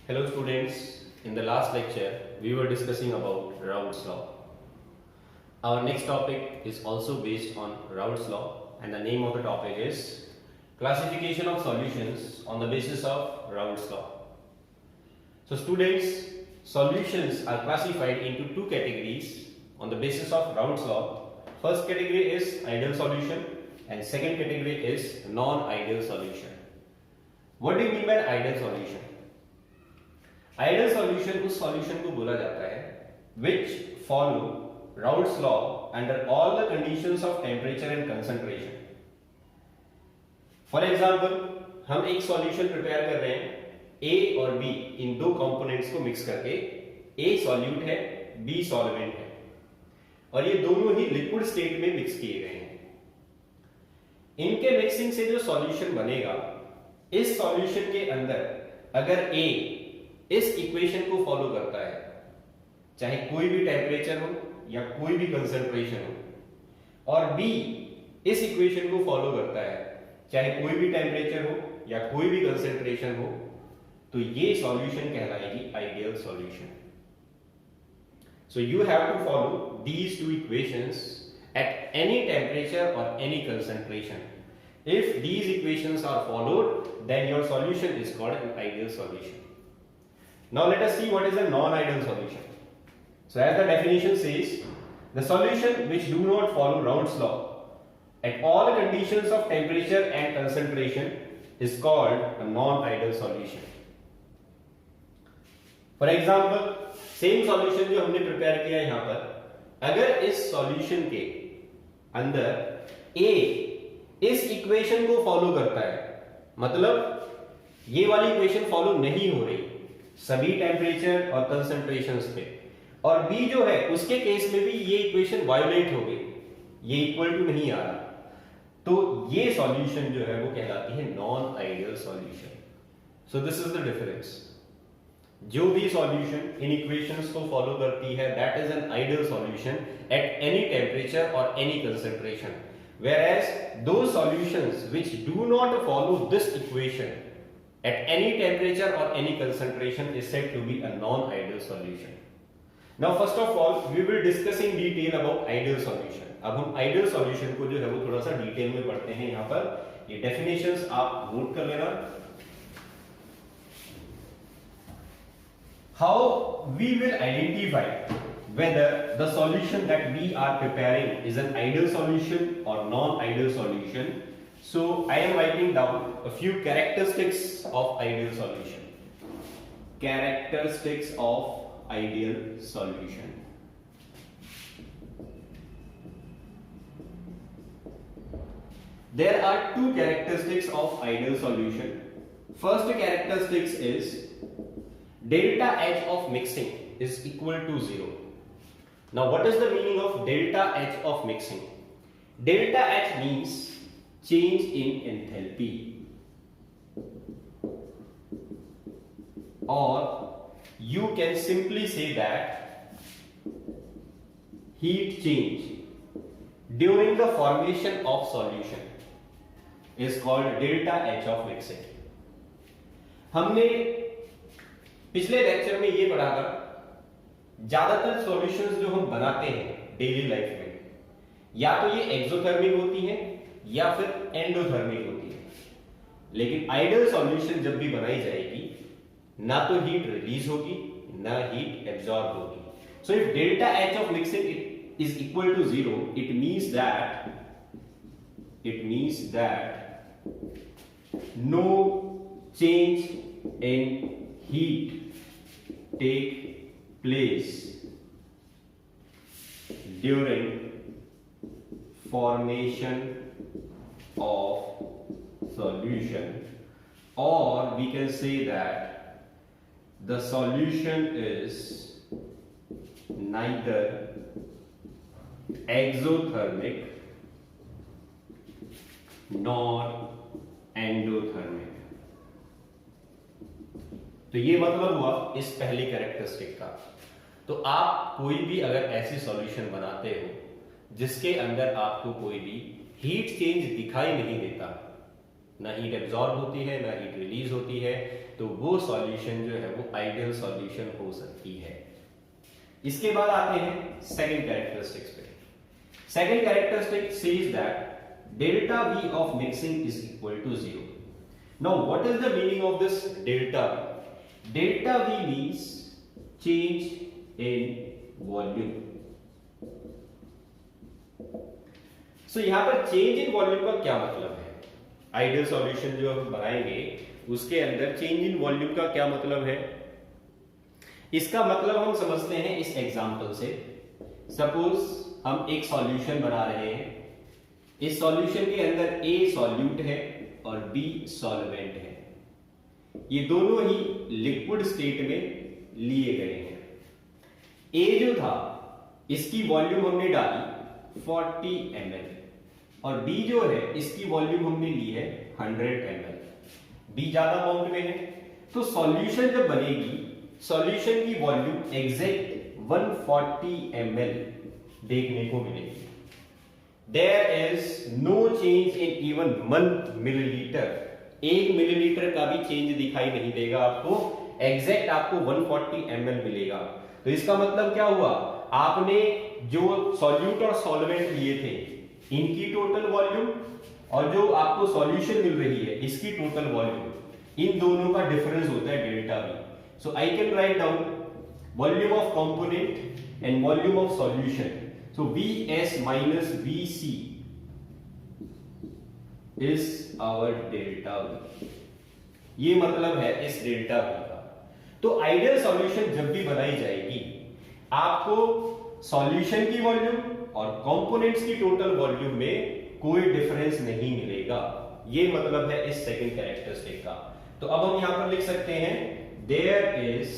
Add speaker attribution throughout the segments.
Speaker 1: Hello students, in the last lecture we were discussing about Raoult's law. Our next topic is also based on Raoult's law and the name of the topic is classification of solutions on the basis of Raoult's law. So students, solutions are classified into two categories on the basis of Raoult's law. First category is ideal solution and second category is non-ideal solution. What do you mean by ideal solution? Ideal solution उस solution को बोला जाता है which follow Raoult's law under all the conditions of temperature and concentration. For example हम एक solution prepare कर रहे हैं A और B इन दो कंपोनेंट्स को मिक्स करके A सॉल्यूट है B सॉल्वेंट है और ये दोनों ही लिक्विड स्टेट में मिक्स किए गए हैं. इनके मिक्सिंग से जो सॉल्यूशन बनेगा इस सॉल्यूशन के अंदर अगर A इस इक्वेशन को फॉलो करता है चाहे कोई भी टेम्परेचर हो या कोई भी कंसंट्रेशन हो और B इस इक्वेशन को फॉलो करता है चाहे कोई भी टेम्परेचर हो या कोई भी कंसंट्रेशन हो तो ये सॉल्यूशन कहलाएगी ideal solution. So you have to follow these two equations at any temperature और any concentration. If these equations are followed, then your solution is called an ideal solution. Now let us see what is a non-ideal solution. So as the definition says, the solution which do not follow Raoult's law at all conditions of temperature and concentration is called a non-ideal solution. For example, same solution जो हमने prepare किया यहाँ पर, अगर इस solution के अंदर A इस इक्वेशन को फॉलो करता है, मतलब ये वाली इक्वेशन फॉलो नहीं हो रही सभी टेम्परेचर और कंसंट्रेशंस पे और B जो है उसके केस में भी ये इक्वेशन वायोलेट हो गई, ये इक्वल टू नहीं आ रहा, तो ये सॉल्यूशन जो है वो कहलाती है non ideal solution. So this is the difference. जो भी सॉल्यूशन इन इक्वेशंस को फॉलो करती है that is an ideal solution at any temperature और any concentration, whereas those solutions which do not follow this equation at any temperature or any concentration is said to be a non-ideal solution. Now first of all we will discuss in detail about ideal solution. अब हम ideal solution को जो है वो थोड़ा सा detail में पढ़ते हैं. यहाँ पर ये definitions आप नोट कर लेना. How we will identify whether the solution that we are preparing is an ideal solution or non-ideal solution. So I am writing down a few characteristics of ideal solution. Characteristics of ideal solution. There are two characteristics of ideal solution. First characteristics is delta H of mixing is equal to 0. Now what is the meaning of delta H of mixing? Delta H means change in enthalpy, or you can simply say that heat change during the formation of solution is called delta H of mixing. हमने पिछले lecture में ये पढ़ा था ज्यादातर solutions जो हम बनाते हैं डेली लाइफ में या तो ये एक्सोथर्मिक होती हैं या फिर एंडोथर्मिक होती है, लेकिन आइडियल सॉल्यूशन जब भी बनाई जाएगी ना तो हीट रिलीज होगी ना हीट एब्जॉर्ब होगी. So if delta H of mixing is equal to 0 it means that no change in heat take place during formation of solution, or we can say that the solution is neither exothermic nor endothermic. तो ये मतलब हुआ इस पहली characteristic का. तो आप कोई भी अगर ऐसी सॉल्यूशन बनाते हो जिसके अंदर आपको कोई भी हीट चेंज दिखाई नहीं देता ना हीट एब्जॉर्ब होती है, ना हीट रिलीज होती है, तो वो सॉल्यूशन जो है वो आइडियल सॉल्यूशन हो सकती है। इसके बाद आते हैं सेकंड कैरेक्टरिस्टिक्स पे। Second characteristic says that delta V of mixing is equal to 0। Now what is the meaning of this delta V? Delta V means change in volume. सो यहां पर चेंज इन वॉल्यूम का क्या मतलब है? Ideal solution जो हम बनाएंगे उसके अंदर चेंज इन वॉल्यूम का क्या मतलब है? इसका मतलब हम समझते हैं इस एग्जांपल से। सपोज हम एक सॉल्यूशन बना रहे हैं, इस सॉल्यूशन के अंदर A सॉल्यूट है और B सॉल्वेंट है, ये दोनों ही लिक्विड स्टेट में लिए गए हैं। A जो था इसकी वॉल्यूम हमने डाली 40 ml और B जो है इसकी वॉल्यूम हमने ली है 100 ml। B ज्यादा अमाउंट में है, तो सॉल्यूशन जब बनेगी, सॉल्यूशन की वॉल्यूम एग्जैक्ट 140 ml देखने को मिलेगी। There is no change in even 1 milliliter। 1 millilitre का भी चेंज दिखाई नहीं देगा आपको, एग्जैक्ट आपको 140 ml मिलेगा। तो इसका मतलब क्या हुआ? आपने जो सॉल्यूट और सॉल्वेंट लिए थे इनकी टोटल वॉल्यूम और जो आपको सॉल्यूशन मिल रही है इसकी टोटल वॉल्यूम, इन दोनों का डिफरेंस होता है delta V। So I can write down volume of component and volume of solution. So Vs minus Vc is our delta V। ये मतलब है इस डेल्टा V का। तो आइडियल सॉल्यूशन जब भी बनाई जाएगी, आपको सॉल्यूशन की वॉल्यूम और कंपोनेंट्स की टोटल वॉल्यूम में कोई डिफरेंस नहीं मिलेगा। ये मतलब है इस सेकंड कैरेक्टरिस्टिक का। तो अब हम यहां पर लिख सकते हैं there is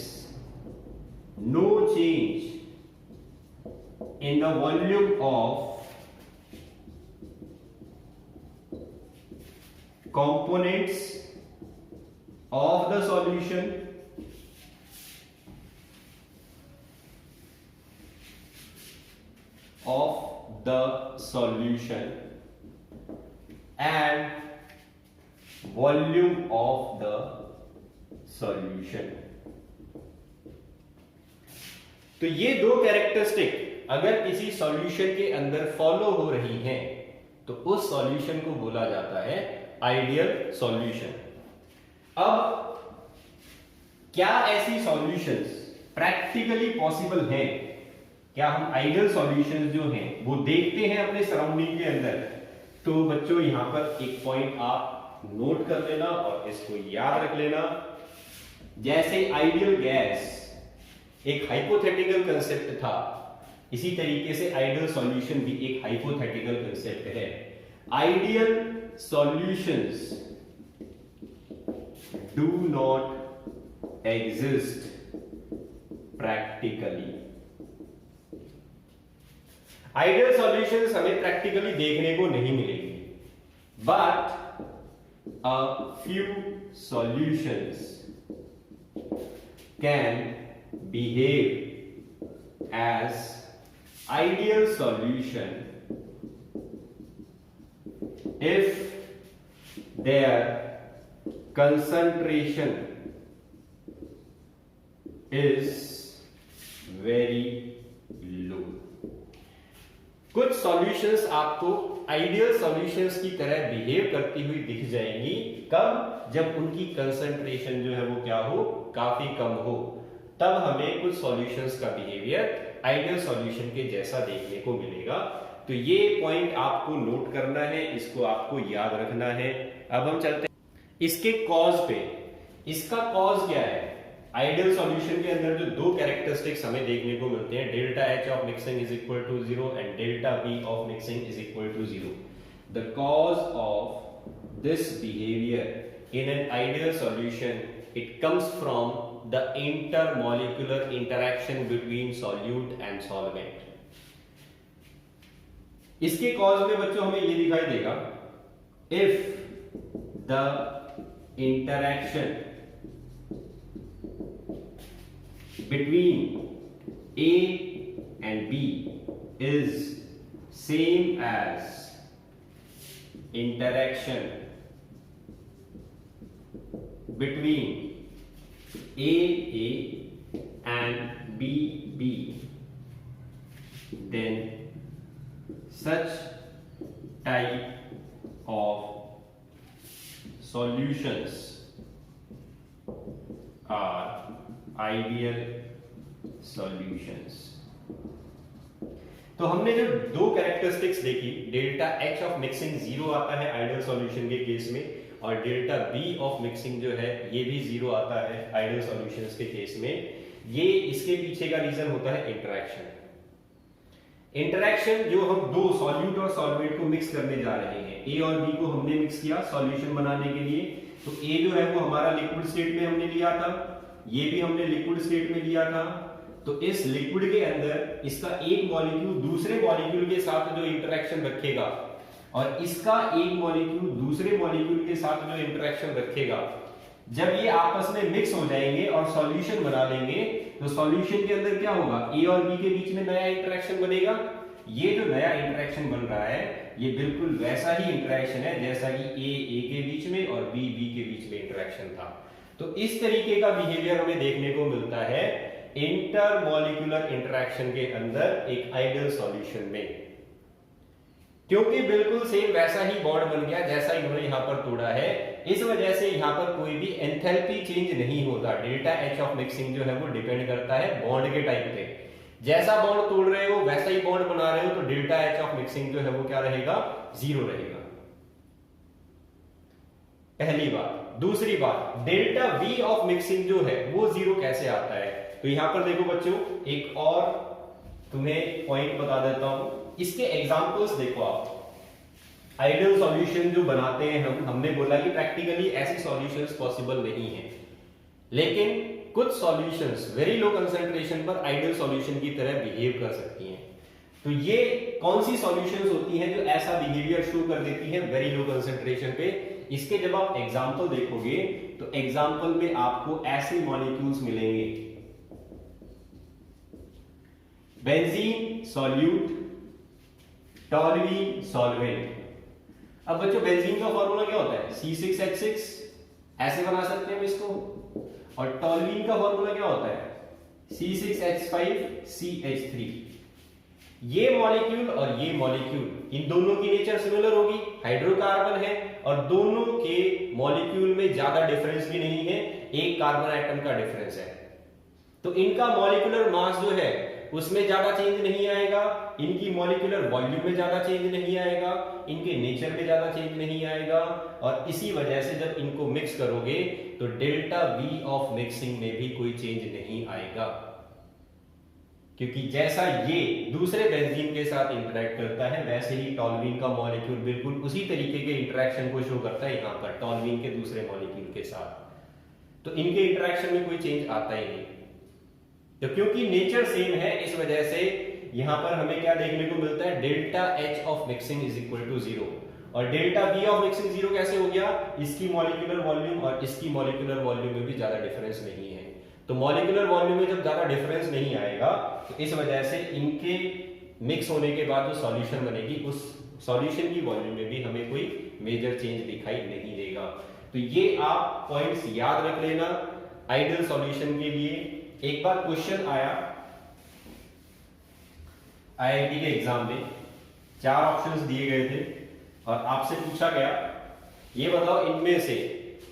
Speaker 1: no change in the volume of components of the solution and volume of the solution। तो ये दो कैरेक्टरिस्टिक अगर किसी सॉल्यूशन के अंदर फॉलो हो रही हैं तो उस सॉल्यूशन को बोला जाता है आइडियल सॉल्यूशन। अब क्या ऐसी सॉल्यूशंस प्रैक्टिकली पॉसिबल हैं? क्या हम आइडियल सॉल्यूशंस जो हैं वो देखते हैं अपने सराउंडिंग के अंदर? तो बच्चों यहां पर एक पॉइंट आप नोट कर लेना और इसको याद रख लेना। जैसे आइडियल गैस एक हाइपोथेटिकल कंसेप्ट था, इसी तरीके से आइडियल सॉल्यूशन भी एक हाइपोथेटिकल कंसेप्ट है। Ideal solutions do not exist practically. Ideal solutions हमें प्रैक्टिकली देखने को नहीं मिलेगी, but a few solutions can behave as ideal solution if their concentration is very low। कुछ सॉल्यूशंस आपको आइडियल सॉल्यूशंस की तरह बिहेव करती हुई दिख जाएंगी। कब? जब उनकी कंसंट्रेशन जो है वो क्या हो, काफी कम हो, तब हमें कुछ सॉल्यूशंस का बिहेवियर आइडियल सॉल्यूशन के जैसा देखने को मिलेगा। तो ये पॉइंट आपको नोट करना है, इसको आपको याद रखना है। अब हम चलते हैं इसके कॉज पे। इसका कॉज क्या है? आइडियल सॉल्यूशन के अंदर जो दो कैरेक्टरिस्टिक्स हमें देखने को मिलते हैं, delta H of mixing is equal to 0 and delta V of mixing is equal to 0। The cause of this behaviour in an ideal solution, it comes from the intermolecular interaction between solute and solvent। इसके cause में बच्चों हमें ये दिखाई देगा, if the interaction between A and B is same as interaction between A and B, then such type of solutions are ideal solutions। तो हमने जो दो कैरेक्टरिस्टिक्स देखी, delta H of mixing zero आता है आइडियल सॉल्यूशन के case में, और डेल्टा बी ऑफ मिक्सिंग जो है ये भी जीरो आता है आइडियल सॉल्यूशंस के केस में। ये इसके पीछे का रीजन होता है इंटरेक्शन। इंटरेक्शन जो हम दो सॉल्यूट और सॉल्वेंट को मिक्स करने जा रहे हैं, ए और बी को हमने मिक्स किया सॉल्यूशन बनाने के लिए, तो ए जो है वो हमारा लिक्विड स्टेट में हमने लिया था, ये भी हमने लिक्विड स्टेट में लिया था। तो इस लिक्विड के अंदर इसका एक मॉलिक्यूल दूसरे मॉलिक्यूल के साथ जो इंटरेक्शन रखेगा, और इसका एक मॉलिक्यूल दूसरे मॉलिक्यूल के साथ जो इंटरेक्शन रखेगा, जब ये आपस में मिक्स हो जाएंगे और सॉल्यूशन बना लेंगे, तो सॉल्यूशन के अंदर क्या होगा, ए और बी के बीच में नया इंटरेक्शन बनेगा। ये जो नया इंटरेक्शन बन रहा है ये बिल्कुल वैसा ही इंटरेक्शन है जैसा कि ए के बीच में और बी के बीच में इंटरेक्शन था। तो इस तरीके का बिहेवियर हमें देखने को मिलता है इंटरमॉलिक्यूलर इंटरेक्शन के अंदर एक आइडियल सॉल्यूशन में, क्योंकि बिल्कुल सेम वैसा ही बॉन्ड बन गया जैसा इन्होंने यहां पर तोड़ा है। इस वजह से यहां पर कोई भी एंथैल्पी चेंज नहीं होता। डेल्टा एच ऑफ मिक्सिंग जो है वो डिपेंड करता है बॉन्ड के टाइप पे। जैसा बॉन्ड तोड़ रहे हो वैसा ही बॉन्ड बना रहे हो, तो डेल्टा एच ऑफ मिक्सिंग जो है वो क्या रहेगा, जीरो रहेगा। पहली बात। दूसरी बात, डेल्टा वी ऑफ मिक्सिंग जो है वो जीरो कैसे आता है, तो यहां पर देखो बच्चों, एक और तुम्हें पॉइंट बता देता हूं। इसके एग्जांपल्स देखो आप। आइडियल सॉल्यूशन जो बनाते हैं हमने बोला कि प्रैक्टिकली ऐसी सॉल्यूशंस पॉसिबल नहीं है, लेकिन कुछ सॉल्यूशंस वेरी लो कंसंट्रेशन पर आइडियल सॉल्यूशन की तरह बिहेव कर सकती हैं। तो ये कौन सी सॉल्यूशंस होती हैं जो ऐसा बिहेवियर शो कर देती हैं वेरी लो कंसंट्रेशन पे? इसके जब आप एग्जांपल देखोगे तो एग्जांपल में आपको ऐसे मॉलिक्यूल्स मिलेंगे, बेंजीन सॉल्यूट, टॉल्यूइन सॉल्वेंट। अब बच्चों बेंजीन का फॉर्मूला क्या होता है, C6H6, ऐसे बना सकते हैं हम इसको, और टॉल्यूइन का फॉर्मूला क्या होता है, C6H5CH3। ये मॉलिक्यूल और ये मॉलिक्यूल, इन दोनों की नेचर सिमिलर होगी, हाइड्रोकार्बन है, और दोनों के मॉलिक्यूल में ज्यादा डिफरेंस भी नहीं है, एक कार्बन एटम का डिफरेंस है। तो इनका मॉलिक्यूलर मास जो है उसमें ज्यादा चेंज नहीं आएगा, इनकी मॉलिक्यूलर वॉल्यूम में ज्यादा चेंज नहीं आएगा, इनके नेचर में ज्यादा चेंज नहीं आएगा, और इसी वजह से जब इनको मिक्स करोगे तो डेल्टा वी ऑफ मिक्सिंग में भी कोई चेंज नहीं आएगा, क्योंकि जैसा ये दूसरे बेंजीन के साथ इंटरेक्ट करता है वैसे ही टॉल्यूइन का मॉलिक्यूल बिल्कुल उसी तरीके के इंटरेक्शन को शो करता है यहां पर टॉल्यूइन के दूसरे मॉलिक्यूल के साथ। तो इनके इंटरेक्शन में कोई चेंज आता ही नहीं। तो क्योंकि नेचर सेम है, इस वजह से यहां पर हमें क्या देखने को मिलता है, delta H of mixing is equal to zero. और delta B of mixing zero कैसे हो गया, इसकी मॉलिक्यूलर वॉल्यूम और इसकी मॉलिक्यूलर वॉल्यूम में भी ज्यादा डिफरेंस नहीं है। तो मॉलिक्यूलर वॉल्यूम में जब ज्यादा डिफरेंस नहीं आएगा तो इस वजह से इनके मिक्स होने के बाद जो सॉल्यूशन बनेगी उस सॉल्यूशन की वॉल्यूम में भी हमें कोई मेजर चेंज दिखाई नहीं देगा। तो ये आप पॉइंट्स याद रख लेना आइडियल सॉल्यूशन के लिए। एक बार क्वेश्चन आया आईआईटी के एग्जाम में, 4 ऑप्शंस दिए गए थे और आपसे पूछा गया ये बताओ इनमें से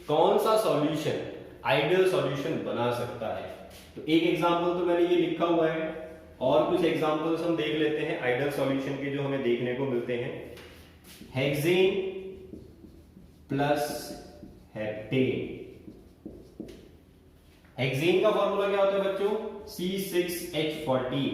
Speaker 1: कौन सा सॉल्यूशन आइडियल सॉल्यूशन बना सकता है। तो एक एग्जांपल तो मैंने ये लिखा हुआ है, और कुछ एग्जांपल्स हम देख लेते हैं आइडियल सॉल्यूशन के जो हमें देखने को मिलते हैं। Hexane plus heptane. हेक्सेन का फॉर्मूला क्या होता है बच्चों, C6H14।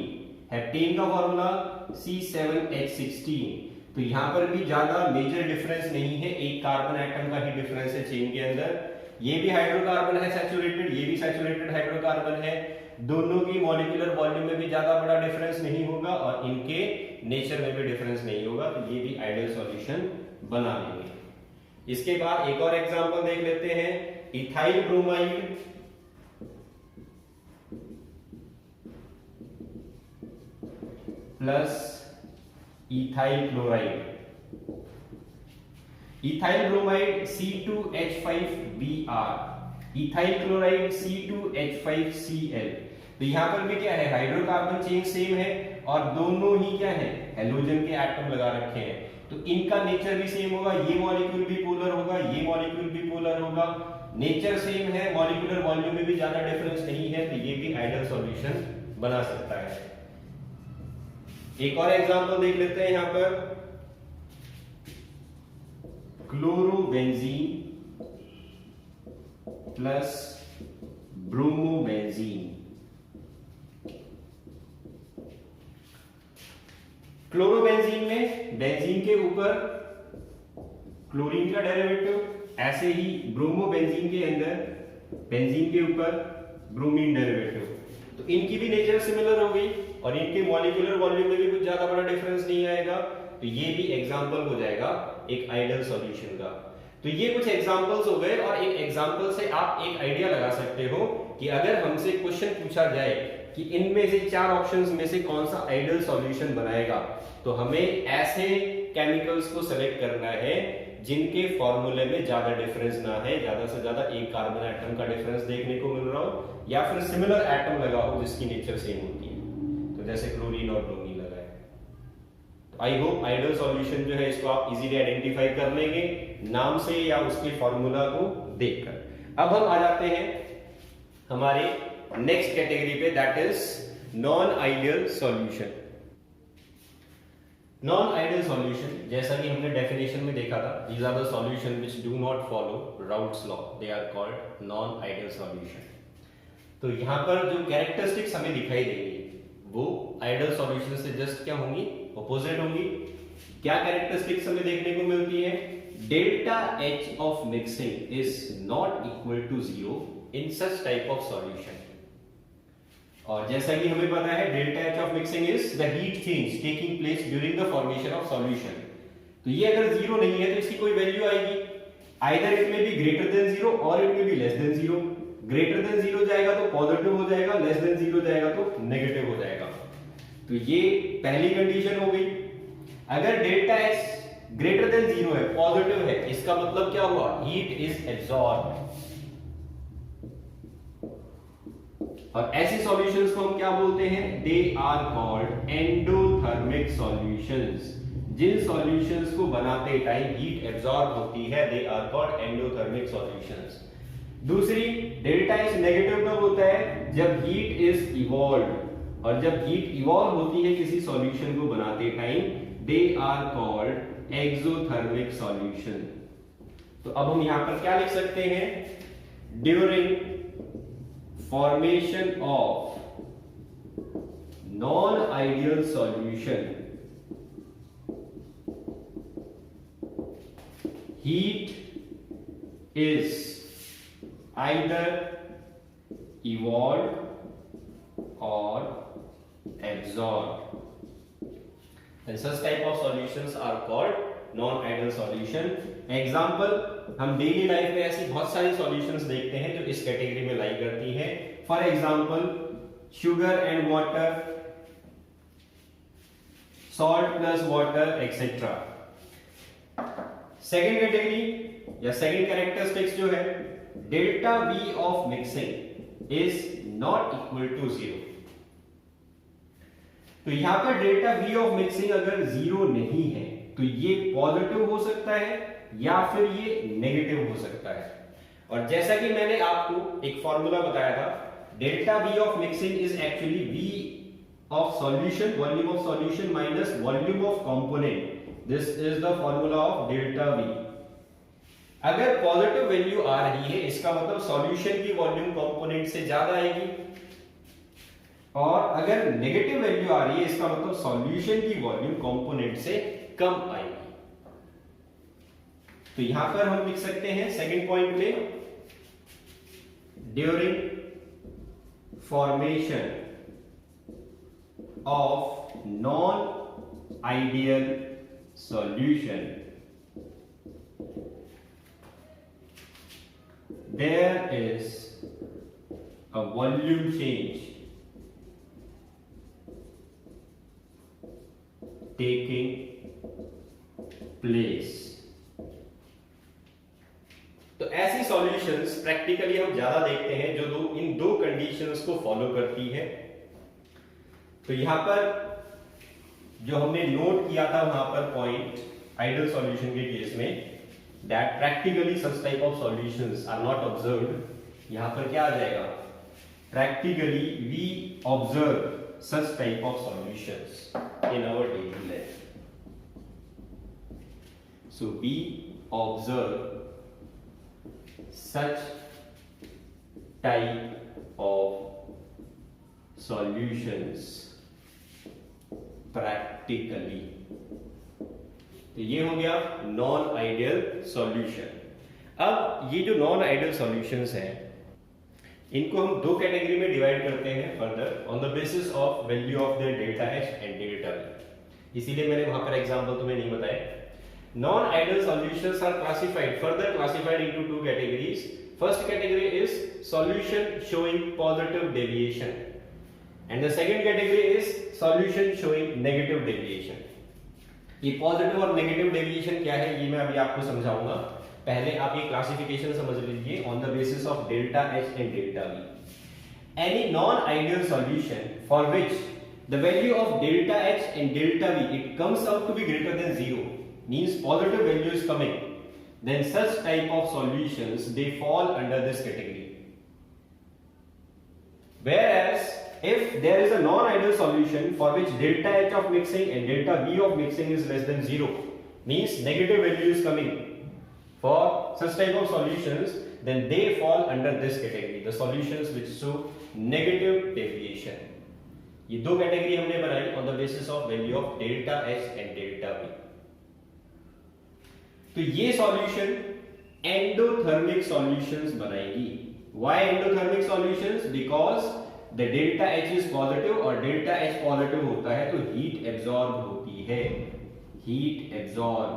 Speaker 1: हेप्टेन का फॉर्मूला C7H16। तो यहां पर भी ज्यादा मेजर डिफरेंस नहीं है, एक कार्बन एटम का ही डिफरेंस है चेन के अंदर। ये भी हाइड्रोकार्बन है सैचुरेटेड, ये भी सैचुरेटेड हाइड्रोकार्बन है, दोनों की मॉलिक्यूलर वॉल्यूम में भी ज्यादा बड़ा डिफरेंस नहीं होगा और इनके नेचर में भी डिफरेंस नहीं होगा, तो ये भी आइडियल सॉल्यूशन बना लेंगे। इसके बाद एक और एग्जांपल देख लेते हैं, ethyl bromide plus ethyl chloride. Ethyl bromide C2H5Br। Ethyl chloride C2H5Cl। तो यहाँ पर भी क्या है, हाइड्रोकार्बन चेन सेम है और दोनों ही क्या है, हेलोजन के एटम लगा रखे हैं, तो इनका नेचर भी सेम होगा, ये मॉलिक्यूल भी पोलर होगा, ये मॉलिक्यूल भी पोलर होगा, नेचर सेम है, मॉलिक्यूलर वॉल्यूम में भी ज्यादा डिफरेंस नहीं है, तो ये भी आइडियल सॉल्यूशन बना सकता है। एक और एग्जांपल देख लेते हैं यहां पर, क्लोरोबेंजीन प्लस ब्रोमोबेंजीन। क्लोरोबेंजीन में बेंजीन के ऊपर क्लोरीन का डेरिवेटिव, ऐसे ही ब्रोमोबेंजीन के अंदर बेंजीन के ऊपर ब्रोमीन डेरिवेटिव, तो इनकी भी नेचर सिमिलर हो गई और इनके मॉलिक्यूलर वॉल्यूम में भी कुछ ज्यादा बड़ा डिफरेंस नहीं आएगा, तो ये भी एग्जांपल हो जाएगा एक आइडियल सॉल्यूशन का। तो ये कुछ एग्जांपल्स हो गए और एक एग्जांपल से आप एक आइडिया लगा सकते हो कि अगर हमसे क्वेश्चन पूछा जाए कि इनमें से चार ऑप्शंस में से कौन सा आइडियल सॉल्यूशन बनाएगा, तो हमें ऐसे केमिकल्स को सेलेक्ट करना है जिनके फॉर्मूले में ज्यादा डिफरेंस ना है, ज्यादा से ज्यादा एक कार्बन एटम का डिफरेंस देखने को मिल रहा हो या फिर सिमिलर एटम लगा हो जिसकी नेचर सेम होती है, तो जैसे क्लोरीन और ब्रोमीन लगा है। तो आई होप आइडियल सॉल्यूशन जो है इसको आप इजीली आइडेंटिफाई कर लेंगे नाम से या उसके फॉर्मूला को देखकर। अब हम आ जाते हैं हमारे नेक्स्ट कैटेगरी पे, that is non ideal solution. Non ideal solution, जैसा कि हमने डेफिनेशन में देखा था, these are the solution which do not follow Raoult's law, they are called non ideal solution. तो यहां पर जो कैरेक्टरिस्टिक्स हमें दिखाई देंगी वो आइडियल सॉल्यूशन से जस्ट क्या होंगी, ऑपोजिट होंगी। क्या कैरेक्टरिस्टिक्स हमें देखने को मिलती है, delta H of mixing is not equal to 0 in such type of solution. और जैसा कि हमें पता है delta H of mixing is the heat change taking place during the formation of solution. तो ये अगर 0 नहीं है तो इसकी कोई वैल्यू आएगी, आइदर इट में बी ग्रेटर देन 0 और इट में be less than 0। Greater than 0 जाएगा तो पॉजिटिव हो जाएगा, लेस देन 0 जाएगा तो नेगेटिव हो जाएगा। तो ये पहली कंडीशन हो गई। अगर डेल्टा H ग्रेटर देन 0 है, पॉजिटिव है, इसका मतलब क्या हुआ, हीट इज एब्सॉर्ब्ड। और ऐसे सॉल्यूशंस को हम क्या बोलते हैं, they are called endothermic solutions. जिन सॉल्यूशंस को बनाते टाइम हीट एब्सॉर्ब होती है, they are called endothermic solutions. दूसरी, डेल्टा H नेगेटिव कब होता है, जब हीट इज इवॉल्व, और जब हीट इवॉल्व होती है किसी सॉल्यूशन को बनाते time, they are called exothermic solution. तो अब हम यहां पर क्या लिख सकते हैं, during formation of non-ideal solution, heat is either evolved or absorbed, and such type of solutions are called non-ideal solution. Example, हम डेली लाइफ में ऐसी बहुत सारी सॉल्यूशंस देखते हैं जो इस कैटेगरी में लाई करती हैं। For example, sugar and water, salt plus water etcetera. Second category या सेकेंड कैरेक्टरिस्टिक्स जो है, delta V of mixing is not equal to 0। तो यहां पर डेल्टा V ऑफ मिक्सिंग अगर 0 नहीं है तो ये पॉजिटिव हो सकता है या फिर ये नेगेटिव हो सकता है। और जैसा कि मैंने आपको एक फॉर्मूला बताया था, delta V of mixing is actually V of solution, volume of solution minus volume of component. This is the formula of delta V। अगर पॉजिटिव वैल्यू आ रही है इसका मतलब सॉल्यूशन की वॉल्यूम कंपोनेंट से ज्यादा आएगी, और अगर नेगेटिव वैल्यू आ रही है इसका मतलब सॉल्यूशन की वॉल्यूम कंपोनेंट से कम आएगी। तो यहां पर हम लिख सकते हैं सेकंड पॉइंट में, during formation of non ideal solution there is a volume change taking place। तो ऐसी सॉल्यूशंस प्रैक्टिकली हम ज्यादा देखते हैं जो इन दो कंडीशंस को फॉलो करती है। तो यहां पर जो हमने नोट किया था वहां पर पॉइंट आइडियल सॉल्यूशन के केस में, that practically such type of solutions are not observed. यहां पर क्या आ जाएगा, practically we observe such type of solutions in our daily life. So we observe such type of solutions practically। तो ये हो गया नॉन आइडियल सॉल्यूशन। अब ये जो नॉन आइडियल सॉल्यूशंस हैं इनको हम दो कैटेगरी में डिवाइड करते हैं further on the basis of value of their delta H and delta we. इसीलिए मैंने वहां पर एग्जांपल तुम्हें नहीं बताया। Non-ideal solutions are further classified into two categories. First category is solution showing positive deviation, and the second category is solution showing negative deviation. ये positive और negative deviation क्या है ये मैं अभी आपको समझाऊंगा। पहले आप ये classification समझ लीजिए on the basis of delta H and delta V. Any non-ideal solution for which the value of delta H and delta V it comes out to be greater than 0, means positive value is coming, then such type of solutions they fall under this category. Whereas if there is a non-ideal solution for which delta H of mixing and delta V of mixing is less than 0, means negative value is coming for such type of solutions, then they fall under this category, the solutions which show negative deviation. ये दो category हमने बनाई on the basis of value of delta H and delta V. तो ये solution endothermic solutions बनाएगी। Why endothermic solutions? Because the delta H is positive और delta H positive होता है तो हीट एब्जॉर्ब होती है, हीट एब्जॉर्ब।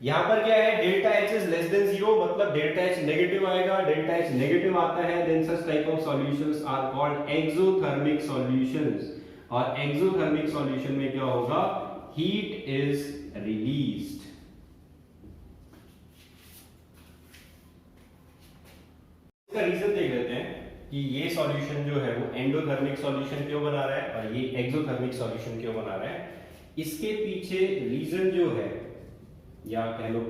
Speaker 1: यहां पर क्या है, delta H is less than 0 मतलब डेल्टा एच नेगेटिव आएगा, डेल्टा एच नेगेटिव आता है then such type of solutions are called exothermic solutions. और एक्सोथर्मिक सॉल्यूशन में क्या होगा, हीट इज released। इसका रीजन देख लेते हैं कि ये सॉल्यूशन जो है वो एंडोथर्मिक सॉल्यूशन क्यों बना रहा है और ये एक्सोथर्मिक सॉल्यूशन क्यों बना रहा है। इसके पीछे रीजन जो है या कह लो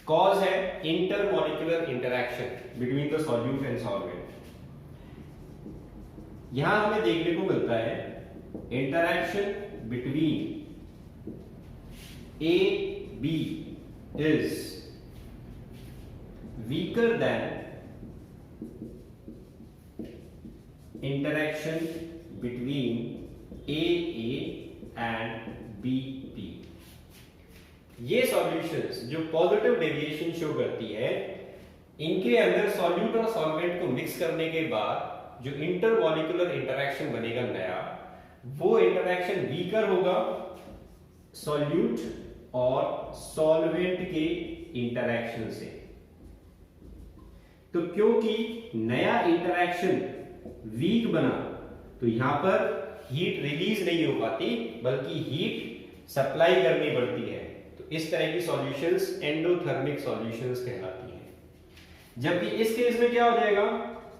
Speaker 1: कॉज है intermolecular interaction between the solute and solvent. यहां हमें देखने को मिलता है interaction between A, B is weaker than interaction between AA and BP। ये सॉल्यूशंस जो पॉजिटिव डेविएशन शो करती है, इनके अंदर सॉल्यूट और सॉल्वेंट को मिक्स करने के बाद जो इंटरमॉलिक्यूलर इंटरैक्शन बनेगा नया, वो इंटरैक्शन वीकर होगा सॉल्यूट और सॉल्वेंट के इंटरैक्शन से। तो क्योंकि नया इंटरैक्शन वीक बना तो यहां पर हीट रिलीज नहीं हो पाती बल्कि हीट सप्लाई करनी पड़ती है। तो इस तरह की सॉल्यूशंस एंडोथर्मिक सॉल्यूशंस कहलाती हैं। जबकि इस केस में क्या हो जाएगा,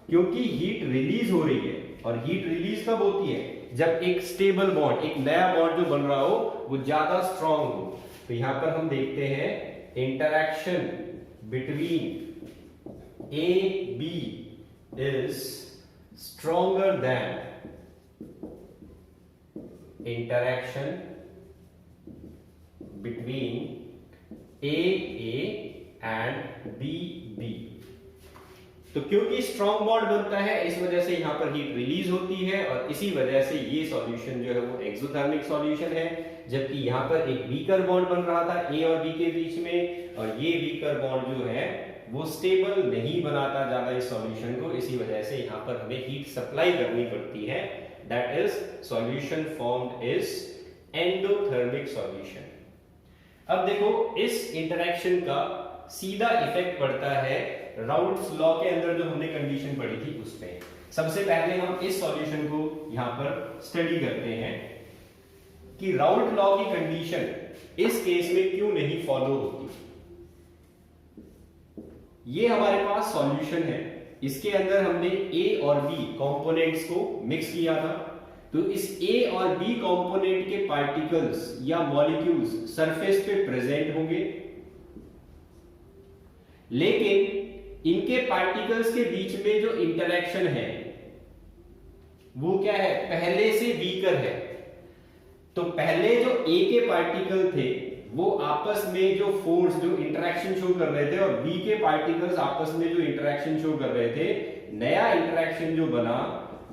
Speaker 1: क्योंकि हीट रिलीज हो रही है और हीट रिलीज कब होती है, जब एक स्टेबल बॉन्ड, एक नया बॉन्ड जो बन रहा हो वो ज्यादा स्ट्रांग हो। तो यहां पर हम देखते हैं interaction between A B is stronger than interaction between A and B. तो क्योंकि स्ट्रॉन्ग बॉन्ड बनता है इस वजह से यहां पर हीट रिलीज होती है और इसी वजह से ये सॉल्यूशन जो है वो एक्सोथर्मिक सॉल्यूशन है। जबकि यहां पर एक वीकर बॉन्ड बन रहा था ए और बी के बीच में और ये वीकर बॉन्ड जो है वो स्टेबल नहीं बनाता ज्यादा इस सॉल्यूशन को, इसी वजह से यहां पर हमें हीट सप्लाई करनी पड़ती है। That is solution formed is endothermic solution. अब देखो इस इंटरैक्शन का सीधा इफेक्ट पड़ता है राउल्ट्स लॉ के अंदर जो हमने कंडीशन पढ़ी थी उस पे। सबसे पहले हम इस सॉल्यूशन को यहां पर स्टडी करते हैं कि राउल्ट लॉ की कंडीशन इस केस में क्यों नहीं फॉलो होती। ये हमारे पास सॉल्यूशन है, इसके अंदर हमने ए और बी कंपोनेंट्स को मिक्स किया था। तो इस ए और बी कंपोनेंट के पार्टिकल्स या मॉलिक्यूल्स सरफेस पे प्रेजेंट होंगे, लेकिन इनके पार्टिकल्स के बीच में जो इंटरेक्शन है वो क्या है, पहले से वीकर है। तो पहले जो ए के पार्टिकल थे वो आपस में जो फोर्स, जो इंटरेक्शन शो कर रहे थे, और बी के पार्टिकल्स आपस में जो इंटरेक्शन शो कर रहे थे, नया इंटरेक्शन जो बना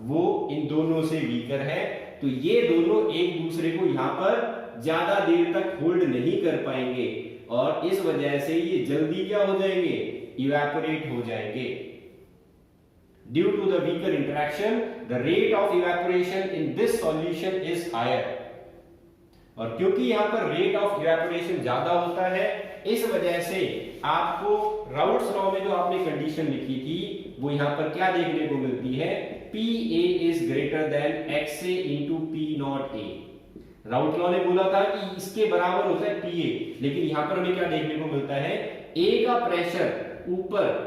Speaker 1: वो इन दोनों से वीकर है। तो ये दोनों एक दूसरे को यहां पर ज्यादा देर तक होल्ड नहीं कर पाएंगे, और इस वजह से ये जल्दी क्या हो जाएंगे, इवेपोरेट हो जाएंगे। Due to the weaker interaction the rate of evaporation in this solution is higher. और क्योंकि यहां पर रेट ऑफ इवेपोरेशन ज्यादा होता है, इस वजह से आपको राउल्ट्स लॉ में जो आपने कंडीशन लिखी थी वो यहां पर क्या देखने को मिलती है, PA is greater than XA into P not A। Raoult law ने बोला था कि इसके बराबर होता है PA, लेकिन यहां पर हमें क्या देखने को मिलता है, A का प्रेशर ऊपर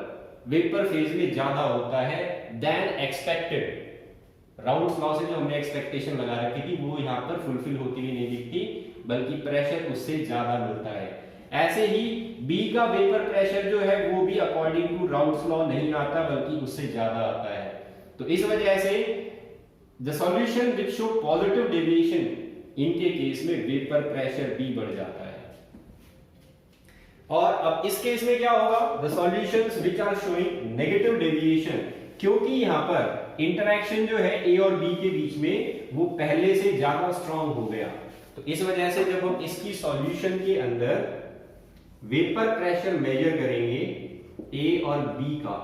Speaker 1: वेपर फेज में ज्यादा होता है देन एक्सपेक्टेड। राउल्ट्स लॉ से जो हमने एक्सपेक्टेशन लगा रखी थी वो यहां पर फुलफिल होती हुई नहीं दिखती, बल्कि प्रेशर उससे ज्यादा मिलता है। ऐसे ही बी का वेपर प्रेशर जो है वो भी अकॉर्डिंग टू राउल्ट्स लॉ नहीं आता, बल्कि उससे ज्यादा आता है। तो इस वजह से the solution which show positive deviation, इनके केस में वेपर प्रेशर भी बढ़ जाता है। और अब इस केस में क्या होगा, the solutions which are showing negative deviation, क्योंकि यहां पर इंटरेक्शन जो है ए और बी के बीच में वो पहले से ज्यादा स्ट्रांग हो गया। तो इस वजह से जब हम इसकी सॉल्यूशन के अंदर वेपर प्रेशर मेजर करेंगे ए और बी का,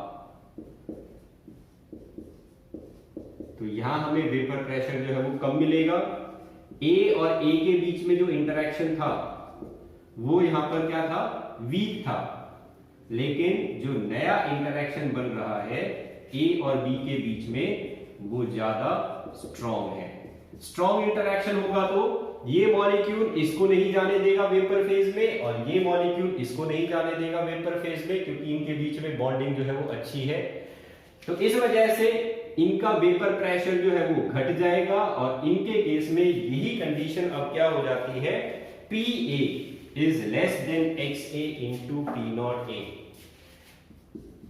Speaker 1: तो यहां हमें वेपर प्रेशर जो है वो कम मिलेगा। ए और ए के बीच में जो इंटरेक्शन था वो यहां पर क्या था, वीक था, लेकिन जो नया इंटरेक्शन बन रहा है ए और बी के बीच में वो ज्यादा स्ट्रॉन्ग है। स्ट्रॉन्ग इंटरेक्शन होगा तो ये मॉलिक्यूल इसको नहीं जाने देगा वेपर फेज में, और ये मॉलिक्यूल इसको नहीं जाने देगा वेपर फेज में, क्योंकि इनके बीच में बॉन्डिंग जो है वो अच्छी है। तो इस वजह से इनका वेपर प्रेशर जो है वो घट जाएगा, और इनके केस में यही कंडीशन अब क्या हो जाती है, PA is less than XA into P naught A।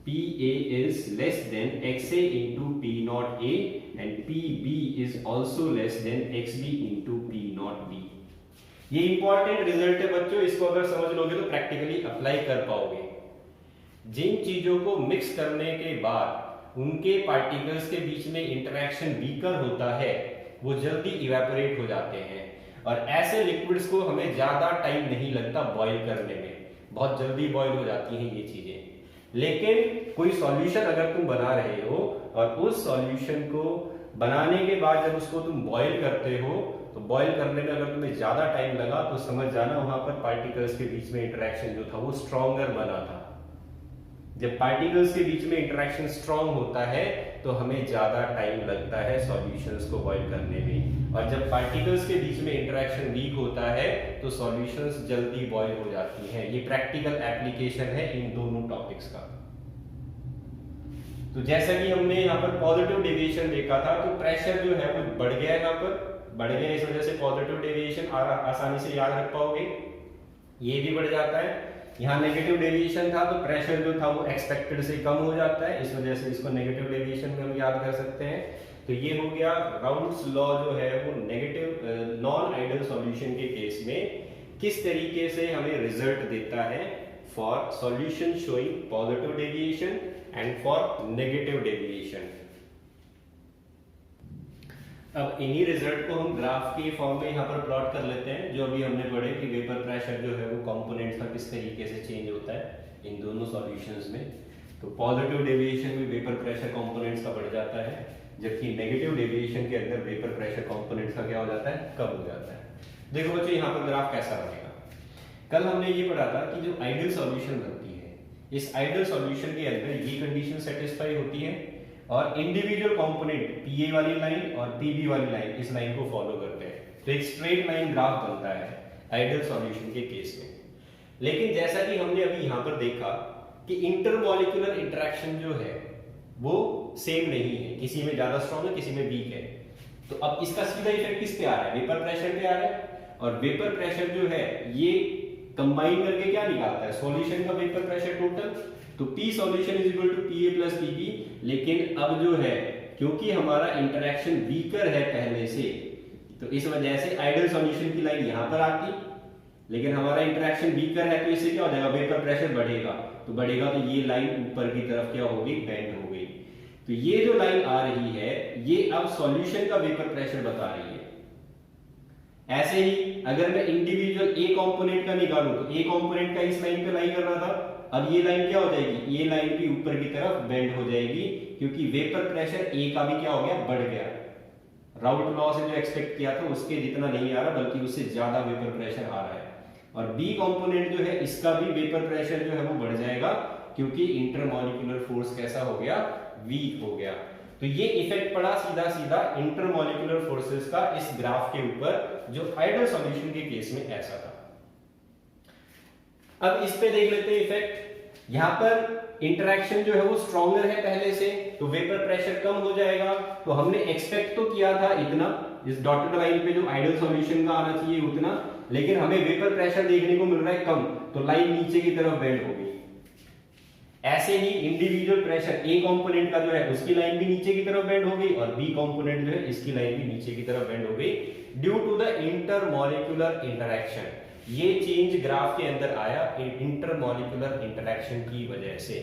Speaker 1: PA is less than XA into P naught A and PB is also less than XB into P naught B। ये important result है बच्चों, इसको अगर समझ लोगे तो practically apply कर पाओगे। जिन चीजों को मिक्स करने के बाद उनके पार्टिकल्स के बीच में इंटरेक्शन वीकर होता है वो जल्दी इवेपोरेट हो जाते हैं, और ऐसे लिक्विड्स को हमें ज्यादा टाइम नहीं लगता बॉईल करने में, बहुत जल्दी बॉईल हो जाती हैं ये चीजें। लेकिन कोई सॉल्यूशन अगर तुम बना रहे हो और उस सॉल्यूशन को बनाने के बाद जब उसको तुम बॉईल करते हो, तो बॉईल करने में अगर तुम्हें ज्यादा टाइम लगा तो समझ जाना वहां पर पार्टिकल्स के बीच में इंटरेक्शन जो था वो स्ट्रॉन्गर बना था। जब पार्टिकल्स के बीच में इंटरेक्शन स्ट्रॉन्ग होता है तो हमें ज्यादा टाइम लगता है सॉल्यूशंस को बॉईल करने में, और जब पार्टिकल्स के बीच में इंटरेक्शन वीक होता है तो सॉल्यूशंस जल्दी बॉईल हो जाती हैं। ये प्रैक्टिकल एप्लीकेशन है इन दोनों टॉपिक्स का। तो जैसा कि हमने यहाँ पर पॉजिटिव डेविएशन देखा था, तो प्रेशर जो है वो बढ़ गया, यहाँ पर बढ़ गया, इस वजह से पॉजिटिव डेविएशन आसानी से याद रख पाओगे, ये भी बढ़ जाता है। यहाँ नेगेटिव डेविएशन था तो प्रेशर जो था वो एक्सपेक्टेड से कम हो जाता है, इस वजह से इसको नेगेटिव डेविएशन में हम याद कर सकते हैं। तो ये हो गया राउल्ट्स लॉ जो है वो नेगेटिव नॉन आइडियल सॉल्यूशन के केस में किस तरीके से हमें रिजल्ट देता है for solution showing positive deviation and for negative deviation. अब इन्हीं रिजल्ट को हम ग्राफ के फॉर्म में यहाँ पर प्लॉट कर लेते हैं, जो अभी हमने पढ़े कि वेपर प्रेशर जो है वो कंपोनेंट्स का किस तरीके से चेंज होता है इन दोनों सॉल्यूशंस में। तो पॉजिटिव डेविएशन में वेपर प्रेशर कंपोनेंट्स का बढ़ जाता है, जबकि नेगेटिव डेविएशन के अंदर वेपर प्रेशर कंपोनेंट्स का क्या हो जाता है, कम हो जाता है। देखो बच्चों यहाँ पर ग्राफ कैसा बनेगा। कल हमने ये पढ़ा था कि जो आइडियल सॉल्यूशन बनती है, इस आइडियल सॉल्यूशन के अंदर ये कंडीशन सेटिस्फाई होती है, और इंडिविजुअल कंपोनेंट PA वाली लाइन और PB वाली लाइन इस लाइन को फॉलो करते हैं, तो एक स्ट्रेट लाइन ग्राफ बनता है आइडियल सॉल्यूशन के केस में। लेकिन जैसा कि हमने अभी यहां पर देखा कि इंटरमॉलिक्यूलर इंटरेक्शन जो है वो सेम नहीं है, किसी में ज्यादा स्ट्रॉन्ग है, किसी में वीक है। तो अब इसका सीधा इफेक्ट किस पे आ रहा है? वेपर प्रेशर पे आ रहा है। और वेपर प्रेशर जो है ये कंबाइन करके क्या निकालता है? सॉल्यूशन का वेपर प्रेशर टोटल। तो P solution is equal to PA plus PB। लेकिन अब जो है क्योंकि हमारा इंटरेक्शन वीकर है पहले से, तो इस वजह से आइडियल सॉल्यूशन की लाइन यहां पर आती, लेकिन हमारा इंटरेक्शन वीकर है तो इससे क्या हो जाएगा? वेपर प्रेशर बढ़ेगा। तो बढ़ेगा तो ये लाइन ऊपर की तरफ क्या होगी? बेंड हो गई। तो ये जो लाइन आ रही है ये अब सॉल्यूशन का वेपर प्रेशर बता रही है। ऐसे ही अगर मैं इंडिविजुअल ए कंपोनेंट का निकालूं तो ए कंपोनेंट का इस लाइन पे लाई कर रहा था, अब ये लाइन क्या हो जाएगी? ये लाइन भी ऊपर की तरफ बेंड हो जाएगी, क्योंकि वेपर प्रेशर ए का भी क्या हो गया? बढ़ गया। राउट लॉ से जो एक्सपेक्ट किया था उसके जितना नहीं आ रहा, बल्कि उससे ज्यादा वेपर प्रेशर आ रहा है। और बी कंपोनेंट जो है इसका भी वेपर प्रेशर जो है वो बढ़ जाएगा, क्योंकि इंटरमॉलिक्यूलर फोर्स कैसा हो गया? वीक हो गया। तो ये इफेक्ट पड़ा सीधा सीधा इंटरमॉलिक्यूलर फोर्सेस का इस ग्राफ के ऊपर, जो आइडियल सॉल्यूशन के केस में ऐसा था। अब इस पे देख लेते हैं इफेक्ट। यहां पर इंटरेक्शन जो है वो स्ट्रॉन्गर है पहले से, तो वेपर प्रेशर कम हो जाएगा। तो हमने एक्सपेक्ट तो किया था इतना, इस डॉटेड लाइन पे जो आइडियल सॉल्यूशन का आना चाहिए उतना, लेकिन हमें वेपर प्रेशर देखने को मिल रहा है कम, तो लाइन नीचे की तरफ बेंड हो गई। ऐसे ही इंडिविजुअल प्रेशर ए कंपोनेंट का जो है उसकी लाइन भी नीचे की तरफ बेंड हो गई, और बी कंपोनेंट जो है इसकी लाइन भी नीचे की तरफ बेंड हो गई, due to the intermolecular interaction. ये चेंज ग्राफ के अंदर आया इंटरमॉलिक्यूलर इंटरेक्शन की वजह से।